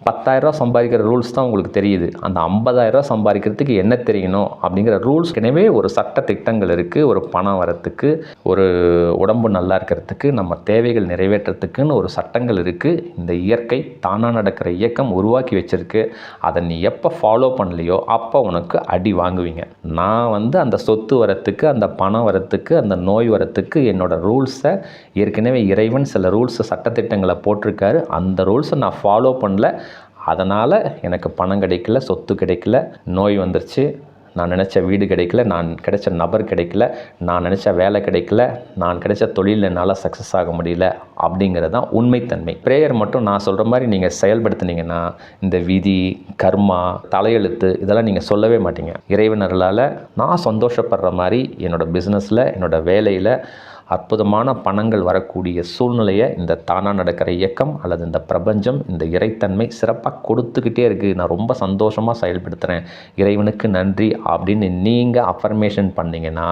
10,000 சம்பாதிக்கிற ரூல்ஸ் தான் உங்களுக்கு தெரியுது. அந்த 50,000 சம்பாதிக்கிறதுக்கு என்ன தெரியணும் அப்படிங்கிற ரூல்ஸ். எனவே ஒரு சட்ட திட்டங்கள் இருக்குது. ஒரு பணம் வரத்துக்கு, ஒரு உடம்பு நல்லா இருக்கிறதுக்கு, நம்ம தேவைகள் நிறைவேற்றத்துக்குன்னு ஒரு சட்டங்கள் இருக்குது. இந்த இயற்கை தானாக நடக்கிற இயக்கம் உருவாக்கி வச்சிருக்கு. அதை நீ எப்போ ஃபாலோ பண்ணலையோ அப்போ உனக்கு அடி வாங்குவீங்க. நான் அந்த சொத்து வரத்துக்கு, அந்த பணம் வரத்துக்கு, அந்த நோய் வரத்துக்கு என்னோடய ரூல்ஸை ஏற்கனவே இறைவன் சில ரூல்ஸை சட்டத்திட்டங்களை போட்டிருக்காரு. அந்த ரூல்ஸை நான் ஃபாலோ பண்ணல. அதனால் எனக்கு பணம் கிடைக்கல, சொத்து கிடைக்கல, நோய் வந்துருச்சு, நான் நினச்ச வீடு கிடைக்கல, நான் கிடைச்ச நபர் கிடைக்கல, நான் நினச்ச வேலை கிடைக்கல, நான் கிடைச்ச தொழில் என்னால் சக்ஸஸ் ஆக முடியல அப்படிங்கிறது தான் உண்மைத்தன்மை. ப்ரேயர் மட்டும் நான் சொல்கிற மாதிரி நீங்கள் செயல்படுத்தினீங்கன்னா இந்த விதி, கர்மா, தலையெழுத்து இதெல்லாம் நீங்கள் சொல்லவே மாட்டீங்க. இறைவனர்களால் நான் சந்தோஷப்படுற மாதிரி என்னோடய பிஸ்னஸில், என்னோடய வேலையில் அற்புதமான பணங்கள் வரக்கூடிய சூழ்நிலையை இந்த தானாக நடக்கிற இயக்கம் அல்லது இந்த பிரபஞ்சம், இந்த இறைத்தன்மை சிறப்பாக கொடுத்துக்கிட்டே இருக்குது. நான் ரொம்ப சந்தோஷமாக செயல்படுத்துகிறேன், இறைவனுக்கு நன்றி அப்படின்னு நீங்கள் அஃபர்மேஷன் பண்ணிங்கன்னா